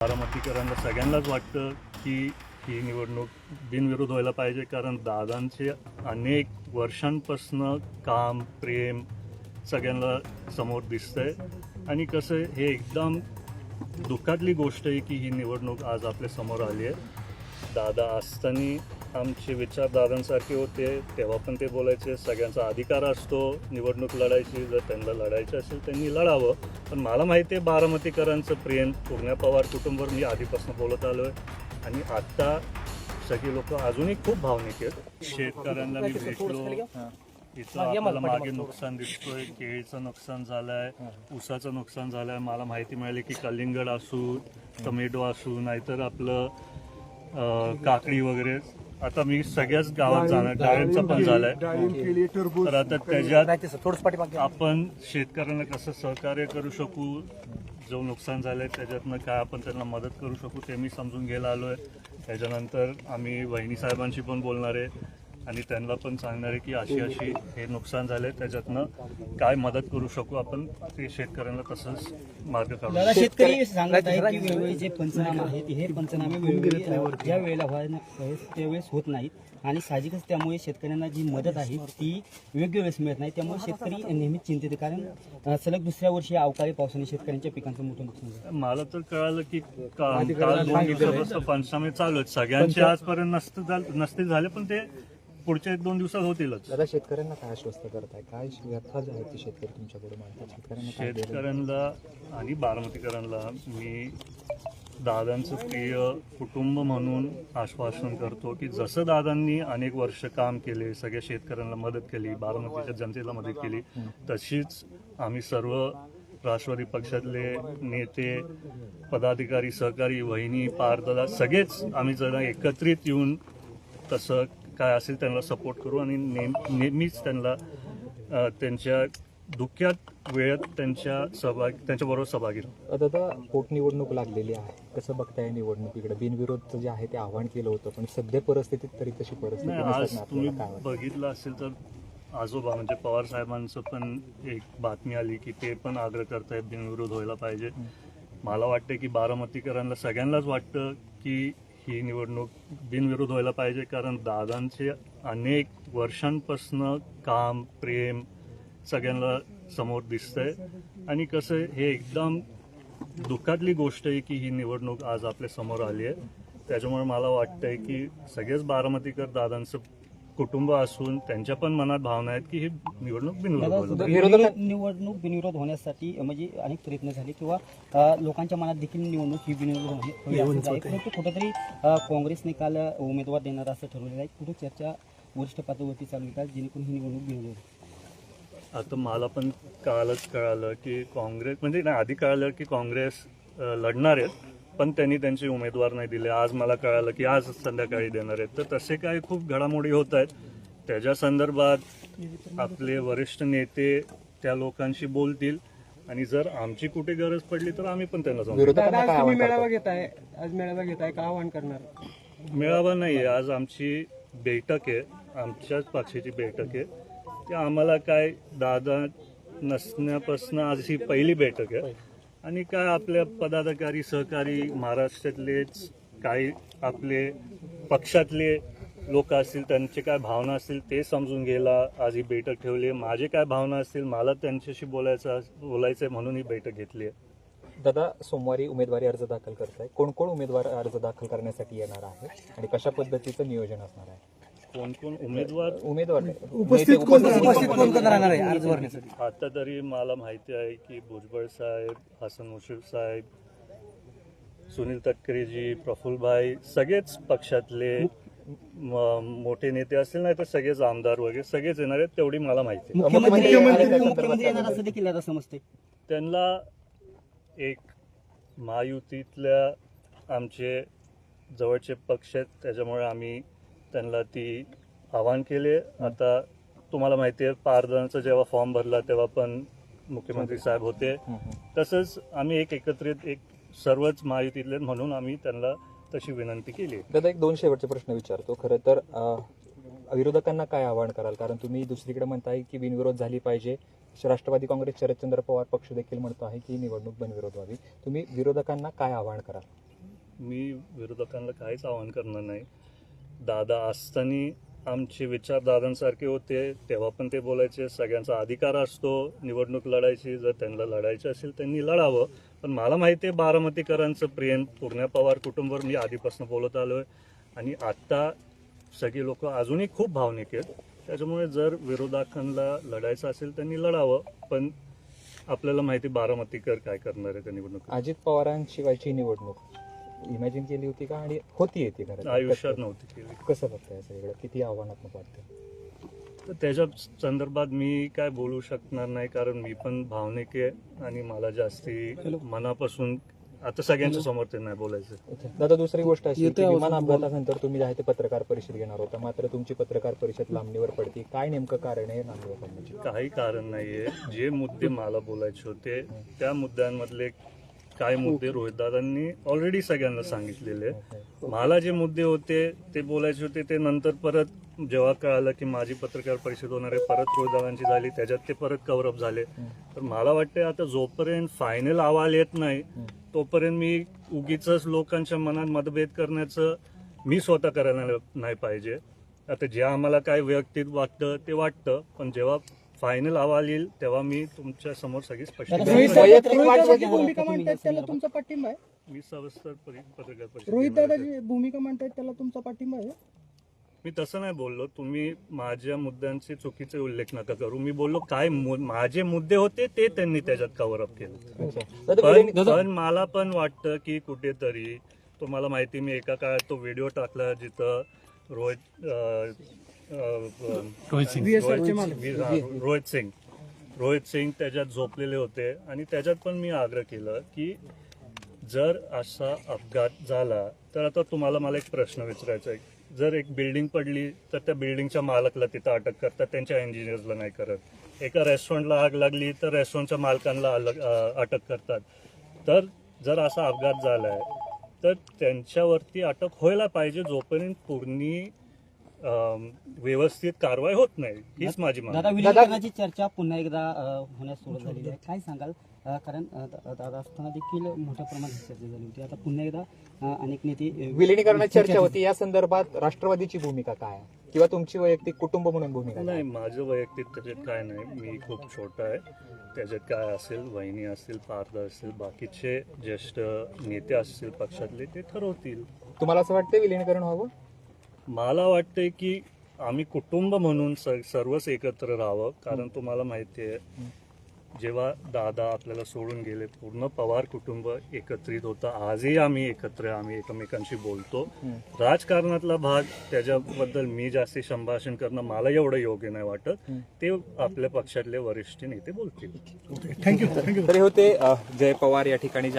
बारामतीकरांना सगळ्यांनाच वाटतं की ही निवडणूक बिनविरोध व्हायला पाहिजे, कारण दादांचे अनेक वर्षांपासून काम प्रेम सगळ्यांना समोर दिसतंय. आणि कसं हे एकदम दुःखातली गोष्ट आहे की ही निवडणूक आज आपल्या समोर आली आहे. दादा असताना आमचे विचार दादांसारखे होते, तेव्हा पण ते बोलायचे सगळ्यांचा अधिकार असतो निवडणूक लढायची, जर त्यांना लढायचं असेल त्यांनी लढावं. पण मला माहिती आहे बारामतीकरांचं प्रेम पूर्ण्या पवार कुटुंबावर मी आधीपासून बोलत आलो आहे. आणि आत्ता सगळी लोक अजूनही खूप भावनिक आहेत. शेतकऱ्यांना मी भेटलो, इथं आपल्याला मागे नुकसान दिसतोय, केळीचं नुकसान झालंय, ऊसाचं नुकसान झालंय. मला माहिती मिळाली की कलिंगड असू, टोमॅटो असू, नाहीतर आपलं काकडी वगैरे. आता मी सगळ्याच गावात जाणार, डाळिंबचं पण झालंय. तर आता त्याच्यात आपण शेतकऱ्यांना कसं सहकार्य करू शकू, जो नुकसान झालंय त्याच्यातनं काय आपण त्यांना मदत करू शकू ते मी समजून घ्यायला आलोय. त्याच्यानंतर आम्ही वहिनी साहेबांशी पण बोलणार आहे आणि त्यांना पण सांगणार आहे की अशी अशी हे नुकसान झालंय, त्याच्यातनं काय मदत करू शकू आपण, ते शेतकऱ्यांना तसंच मार्ग काढू. शेतकरी सांगत आहे की वेळोवेळी जे पंचनामे आहेत हे पंचनामे वेळोवेळी ज्या वेळेला त्यावेळेस होत नाहीत, आणि साहजिकच त्यामुळे शेतकऱ्यांना जी मदत आहे ती योग्य वेळेस मिळत नाही. त्यामुळे शेतकरी नेहमीच चिंतित आहे, कारण सलग दुसऱ्या वर्षी अवकाळी पावसाने शेतकऱ्यांच्या पिकांचं मोठं नुकसान झालं. मला तर कळालं की काल 2 दिवसापासून पंचनामे चालू आहेत सगळ्यांचे, आजपर्यंत नसतील झाले, पण ते पुढच्या 1-2 दिवसात होतीलच. दादा, शेतकऱ्यांना काय आश्वस्त करताय, काय व्यथा जी आहे ती शेतकरी तुमच्याकडे मांडतात? शेतकऱ्यांना आणि बारामतीकरांना मी दादांचं प्रिय कुटुंब म्हणून आश्वासन करतो की जसं दादांनी अनेक वर्ष काम केले, सगळ्या शेतकऱ्यांना मदत केली, बारामतीच्या जनतेला मदत केली, तशीच आम्ही सर्व राष्ट्रवादी पक्षातले नेते, पदाधिकारी, सहकारी, वहिनी, पारदादा सगळेच आम्ही जरा एकत्रित येऊन तसं काय असेल त्यांना सपोर्ट करू आणि नेहमीच त्यांना त्यांच्या दुःखात वेळेत त्यांच्याबरोबर सहभागी राहू. दादा, पोटनिवडणूक लागलेली आहे, कसं बघताय निवडणुकीकडे? बिनविरोध जे आहे ते आव्हान केलं होतं, पण सध्या परिस्थितीत तरी तशी परिस्थिती नाही. आज नसताना तुम्ही आपल्याला काय वाटतं? बघितलं असेल तर आजोबा म्हणजे पवार साहेबांचं पण एक बातमी आली की ते पण आग्रह करतायत बिनविरोध व्हायला पाहिजे. मला वाटतं की बारामतीकरांना सगळ्यांनाच वाटतं की ही निवडणूक बिनविरोध व्हायला पाहिजे, कारण दादांचे अनेक वर्षांपासून काम प्रेम सगळ्यांना समोर दिसतंय. आणि कसं हे एकदम दुःखातली गोष्ट आहे की ही निवडणूक आज आपल्या समोर आली आहे. त्याच्यामुळे मला वाटतंय की सगळेच बारामतीकर दादांचं कुटुंब असून त्यांच्या पण मनात भावना आहेत की ही निवडणूक बिनविरोध निवडणूक बिनविरोध होण्यासाठी म्हणजे अनेक प्रयत्न झाले, किंवा लोकांच्या मनात देखील निवडणूक ही बिनविरोध होणे, परंतु कुठेतरी काँग्रेसने काल उमेदवार देणार असं ठरवलेलं आहे. कुठे चर्चा वरिष्ठ पातळीवरती चालू आहे जेणेकरून ही निवडणूक बिनविरोध? आता मला पण कालच कळालं की काँग्रेस म्हणजे नाही, आधी कळालं की काँग्रेस लढणार आहेत, पण त्यांनी त्यांचे उमेदवार नाही दिले. आज मला कळालं की आज संध्याकाळी देणार आहेत. तर तसे काही खूप घडामोडी होत आहेत. त्याच्या संदर्भात आपले वरिष्ठ नेते त्या लोकांशी बोलतील, आणि जर आमची कुठे गरज पडली तर आम्ही पण त्यांना सांगू. मेळावा घेताय, आज मेळावा घेताय, का आवाहन करणार? मेळावा नाही आहे, आज आमची बैठक आहे, आमच्याच पक्षाची बैठक आहे. ते आम्हाला काय दादा नसण्यापासून आज ही पहिली बैठक आहे. आणि काय आपल्या पदाधिकारी सहकारी महाराष्ट्रातलेच काही आपले पक्षातले लोक असतील, त्यांचे काय भावना असतील ते समजून घ्यायला आज ही बैठक ठेवली आहे. माझे काय भावना असतील, मला त्यांच्याशी बोलायचं म्हणून ही बैठक घेतली आहे. दादा, सोमवारी उमेदवारी अर्ज दाखल करताय, कोण कोण उमेदवार अर्ज दाखल करण्यासाठी येणार आहे आणि कशा पद्धतीचं नियोजन असणार आहे? कोण कोण उमेदवार उपस्थित कोण राहणार आहे अर्ज भरण्यासाठी? आता तरी मला माहिती आहे की भुजबळ साहेब, हसन मुश्रीफ साहेब, सुनील तटकरेजी, प्रफुल्लभाई, सगळेच पक्षातले मोठे नेते असतील, नाही तर सगळेच आमदार वगैरे सगळेच येणार आहेत, तेवढी मला माहिती आहे. मुख्यमंत्री येणार असं देखील आता समजते. त्यांना एक महायुतीतल्या आमचे जवळचे पक्ष आहेत, त्याच्यामुळे आम्ही त्यांना ती आवाहन केले. आता तुम्हाला माहिती आहे पारदानाचा जेव्हा फॉर्म भरला तेव्हा पण मुख्यमंत्री साहेब होते. तसंच आम्ही एकत्रित सर्वच महायुतीतले म्हणून आम्ही त्यांना तशी विनंती केली. दादा, 2 शेवटचे प्रश्न विचारतो. खरं तर विरोधकांना काय आवाहन कराल, कारण तुम्ही दुसरीकडे म्हणताय की बिनविरोध झाली पाहिजे, राष्ट्रवादी काँग्रेस शरदचंद्र पवार पक्ष देखील म्हणतो आहे की निवडणूक बिनविरोध व्हावी, तुम्ही विरोधकांना काय आवाहन कराल? मी विरोधकांना काहीच आवाहन करणार नाही. दादा असताना आमचे विचार दादांसारखे होते, तेव्हा पण ते बोलायचे सगळ्यांचा अधिकार असतो निवडणूक लढायची, जर त्यांना लढायची असेल त्यांनी लढावं. पण मला माहिती आहे बारामतीकरांचं प्रेम पूर्ण्या पवार कुटुंबावर मी आधीपासून बोलत आलो आहे आणि आत्ता सगळी लोक अजूनही खूप भावनिक आहेत. त्याच्यामुळे जर विरोधकांना लढायचं असेल त्यांनी लढावं. पण आपल्याला माहिती बारामतीकर काय करणार आहे त्या निवडणूक. अजित पवारांशिवायची निवडणूक इमॅजिन केली होती का आणि होती येते खरं आयुष्यात नव्हती केली. कसं बघताय सगळं, किती आव्हानात्मक वाटतं? तर त्याच्या संदर्भात मी काय बोलू शकणार नाही, कारण मी पण भावनिक आहे आणि मला जास्ती मनापासून आता सगळ्यांच्या समोर ते नाही बोलायचं. अच्छा. दादा, दुसरी गोष्ट अशी की विमान अपघातानंतर तुम्ही जे आहे ते पत्रकार परिषद घेणार होता, मात्र तुमची पत्रकार परिषद लांबणीवर पडती. काय नेमकं कारण आहे लांबणीवर पडण्याची? काही कारण नाहीये. जे मुद्दे मला बोलायचे होते त्या मुद्द्यांमधले काय मुद्दे रोहितदादांनी ऑलरेडी सगळ्यांना सांगितलेले. मला जे मुद्दे होते ते बोलायचे होते ते नंतर परत जेव्हा कळालं की माझी पत्रकार परिषद होणार आहे, परत रोहितदादांची झाली, त्याच्यात ते परत कव्हरअप झाले. तर मला वाटतं आता जोपर्यंत फायनल अहवाल येत नाही तोपर्यंत मी उगीच लोकांच्या मनात मतभेद करण्याचं मी स्वतः करायला नाही पाहिजे. आता जे आम्हाला काय वैयक्तिक वाटतं ते वाटतं, पण जेव्हा फायनल अहवाल येईल तेव्हा मी तुमच्या समोर सगळी स्पष्ट रोहितदादाची भूमिका मांडतायत त्याला तुमचा पाठिंबा आहे? मी सविस्तर पत्रकार परिषद रोहितदादाची भूमिका मांडतायत त्याला तुमचा पाठिंबा आहे? मी तसं नाही बोललो. तुम्ही माझ्या मुद्द्यांचे चुकीचे उल्लेख नका करू. मी बोललो काय माझे मुद्दे होते ते त्यांनी त्याच्यात कव्हरअप केले. पण मला पण वाटतं की कुठेतरी तुम्हाला माहिती, मी एका काळात तो व्हिडिओ टाकला जिथं रोहित सिंग त्याच्यात झोपलेले होते आणि त्याच्यात पण मी आग्रह केलं की जर असा अपघात झाला तर आता तुम्हाला मला एक प्रश्न विचारायचा आहे. जर एक बिल्डिंग पडली तर त्या बिल्डिंगच्या मालकला तिथं अटक करतात, त्यांच्या इंजिनियर्सला नाही करत. एका रेस्टॉरंटला आग लागली तर रेस्टॉरंटच्या मालकांना अटक करतात. तर जर असा अपघात झालाय तर त्यांच्यावरती अटक व्हायला पाहिजे जोपर्यंत पूर्ण व्यवस्थित कारवाई होत नाही. हीच माझी मागणी. दादा, विलीनीकरणाची चर्चा पुन्हा एकदा होण्यास सुरुवात झालेली आहे. काय सांगाल? कारण दादा असताना देखील मोठ्या प्रमाणात चर्चा झाली होती. आता पुन्हा एकदा अनेक नेते विलिनीकरणाची चर्चा होती. या संदर्भात राष्ट्रवादीची भूमिका काय आहे किंवा तुमची वैयक्तिक कुटुंब म्हणून भूमिका नाही, माझं वैयक्तिक त्याच्यात काय नाही. मी खूप छोटा आहे. त्याच्यात काय असेल, वहिनी असतील, पारदा असतील, बाकीचे ज्येष्ठ नेते असतील पक्षातले ते ठरवतील. तुम्हाला असं वाटतं विलिनीकरण व्हावं? मला वाटतंय की आम्ही कुटुंब म्हणून सर्वच एकत्र राहावं. कारण तुम्हाला माहिती आहे जेव्हा दादा आपल्याला सोडून गेले पूर्ण पवार कुटुंब एकत्रित होतं. आजही आम्ही एकत्र आहे, आम्ही एकमेकांशी बोलतो. राजकारणातला भाग त्याच्याबद्दल मी जास्ती संभाषण करणं मला एवढं योग्य नाही वाटत. ते आपल्या पक्षातले वरिष्ठ नेते बोलतील. तरी होते जय पवार या ठिकाणी